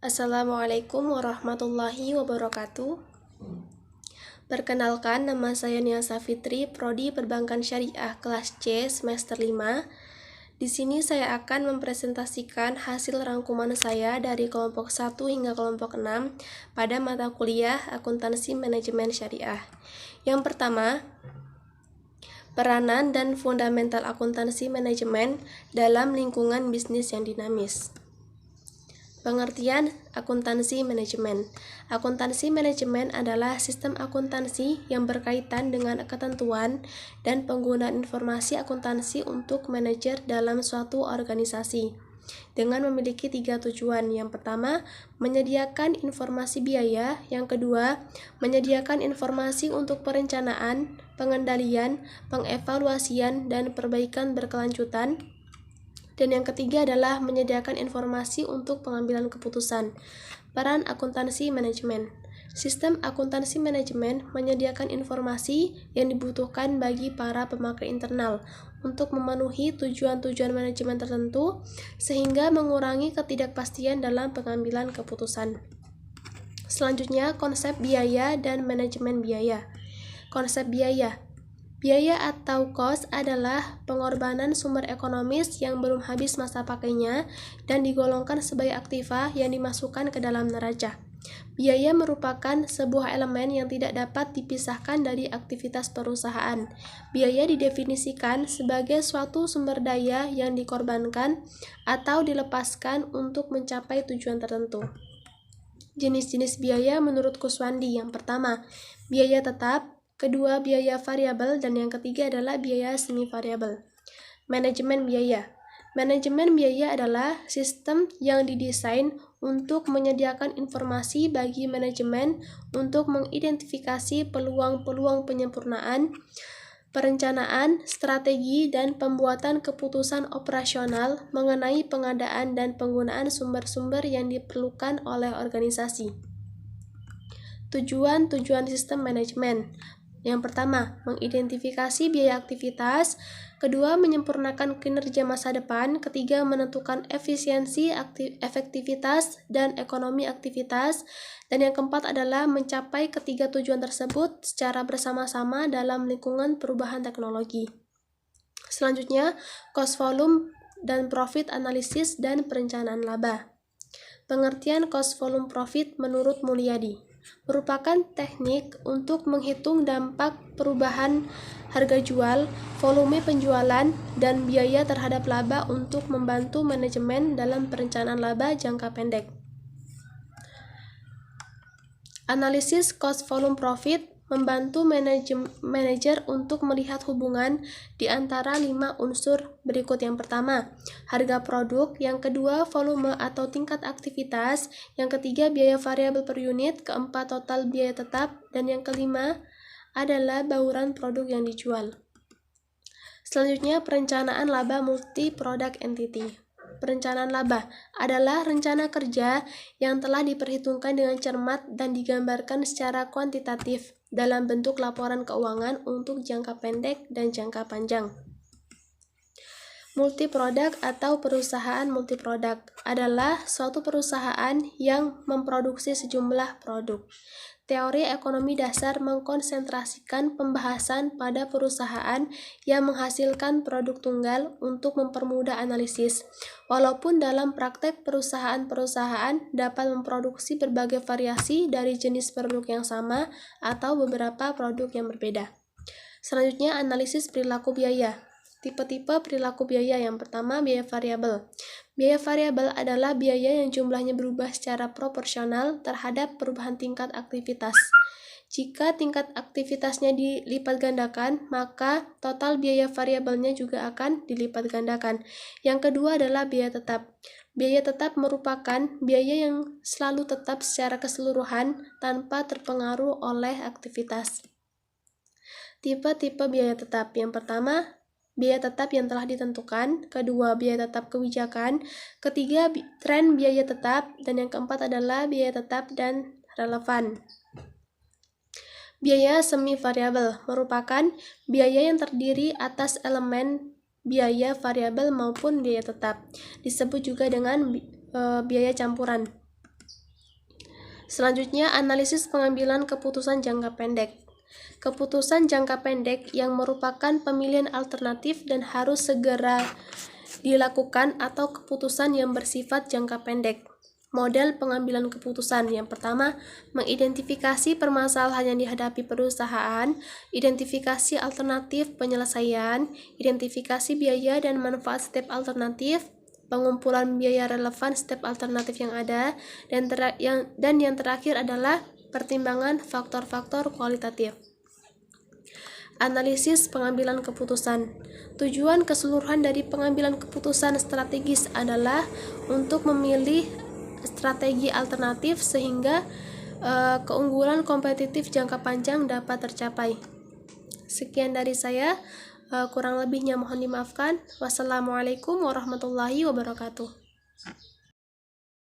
Assalamualaikum warahmatullahi wabarakatuh. Perkenalkan, nama saya Nia Safitri, Prodi Perbankan Syariah kelas C semester 5. Di sini saya akan mempresentasikan hasil rangkuman saya dari kelompok 1 hingga kelompok 6 pada mata kuliah Akuntansi Manajemen Syariah. Yang pertama, peranan dan fundamental akuntansi manajemen dalam lingkungan bisnis yang dinamis. Pengertian akuntansi manajemen. Akuntansi manajemen adalah sistem akuntansi yang berkaitan dengan ketentuan dan penggunaan informasi akuntansi untuk manajer dalam suatu organisasi dengan memiliki 3 tujuan. Yang pertama, menyediakan informasi biaya. Yang kedua, menyediakan informasi untuk perencanaan, pengendalian, pengevaluasian, dan perbaikan berkelanjutan. Dan yang ketiga adalah menyediakan informasi untuk pengambilan keputusan. Peran akuntansi manajemen. Sistem akuntansi manajemen menyediakan informasi yang dibutuhkan bagi para pemakai internal untuk memenuhi tujuan-tujuan manajemen tertentu sehingga mengurangi ketidakpastian dalam pengambilan keputusan. Selanjutnya, konsep biaya dan manajemen biaya. Konsep biaya. Biaya atau cost adalah pengorbanan sumber ekonomis yang belum habis masa pakainya dan digolongkan sebagai aktiva yang dimasukkan ke dalam neraca. Biaya merupakan sebuah elemen yang tidak dapat dipisahkan dari aktivitas perusahaan. Biaya didefinisikan sebagai suatu sumber daya yang dikorbankan atau dilepaskan untuk mencapai tujuan tertentu. Jenis-jenis biaya menurut Kuswandi. Yang pertama, biaya tetap. Kedua, biaya variabel, dan yang ketiga adalah biaya semi variabel. Manajemen biaya. Manajemen biaya adalah sistem yang didesain untuk menyediakan informasi bagi manajemen untuk mengidentifikasi peluang-peluang penyempurnaan, perencanaan, strategi, dan pembuatan keputusan operasional mengenai pengadaan dan penggunaan sumber-sumber yang diperlukan oleh organisasi. Tujuan-tujuan sistem manajemen. Yang pertama, mengidentifikasi biaya aktivitas. Kedua, menyempurnakan kinerja masa depan. Ketiga, menentukan efisiensi, efektivitas, dan ekonomi aktivitas. Dan yang keempat adalah mencapai ketiga tujuan tersebut secara bersama-sama dalam lingkungan perubahan teknologi. Selanjutnya, cost volume dan profit analisis dan perencanaan laba. Pengertian cost volume profit menurut Mulyadi merupakan teknik untuk menghitung dampak perubahan harga jual, volume penjualan, dan biaya terhadap laba untuk membantu manajemen dalam perencanaan laba jangka pendek. Analisis cost volume profit membantu manajer untuk melihat hubungan di antara 5 unsur berikut. Yang pertama, harga produk. Yang kedua, volume atau tingkat aktivitas. Yang ketiga, biaya variabel per unit. Keempat, total biaya tetap. Dan yang kelima adalah bauran produk yang dijual. Selanjutnya, perencanaan laba multi product entity. Perencanaan laba adalah rencana kerja yang telah diperhitungkan dengan cermat dan digambarkan secara kuantitatif dalam bentuk laporan keuangan untuk jangka pendek dan jangka panjang. Multiproduk atau perusahaan multiproduk adalah suatu perusahaan yang memproduksi sejumlah produk. Teori ekonomi dasar mengkonsentrasikan pembahasan pada perusahaan yang menghasilkan produk tunggal untuk mempermudah analisis. Walaupun dalam praktek perusahaan-perusahaan dapat memproduksi berbagai variasi dari jenis produk yang sama atau beberapa produk yang berbeda. Selanjutnya, analisis perilaku biaya. Tipe-tipe perilaku biaya. Yang pertama, biaya variabel. Biaya variabel adalah biaya yang jumlahnya berubah secara proporsional terhadap perubahan tingkat aktivitas. Jika tingkat aktivitasnya dilipat gandakan, maka total biaya variabelnya juga akan dilipat gandakan. Yang kedua adalah biaya tetap. Biaya tetap merupakan biaya yang selalu tetap secara keseluruhan tanpa terpengaruh oleh aktivitas. Tipe-tipe biaya tetap. Yang pertama, biaya tetap yang telah ditentukan. Kedua, biaya tetap kebijakan. Ketiga, tren biaya tetap. Dan yang keempat adalah biaya tetap dan relevan. Biaya semi variabel merupakan biaya yang terdiri atas elemen biaya variabel maupun biaya tetap. Disebut juga dengan biaya campuran. Selanjutnya, analisis pengambilan keputusan jangka pendek. Keputusan jangka pendek yang merupakan pemilihan alternatif dan harus segera dilakukan atau keputusan yang bersifat jangka pendek. Model pengambilan keputusan yang pertama, mengidentifikasi permasalahan yang dihadapi perusahaan, identifikasi alternatif penyelesaian, identifikasi biaya dan manfaat setiap alternatif, pengumpulan biaya relevan setiap alternatif yang ada, dan yang terakhir adalah pertimbangan faktor-faktor kualitatif. Analisis pengambilan keputusan. Tujuan keseluruhan dari pengambilan keputusan strategis adalah untuk memilih strategi alternatif sehingga keunggulan kompetitif jangka panjang dapat tercapai. Sekian dari saya, kurang lebihnya mohon dimaafkan. Wassalamualaikum warahmatullahi wabarakatuh.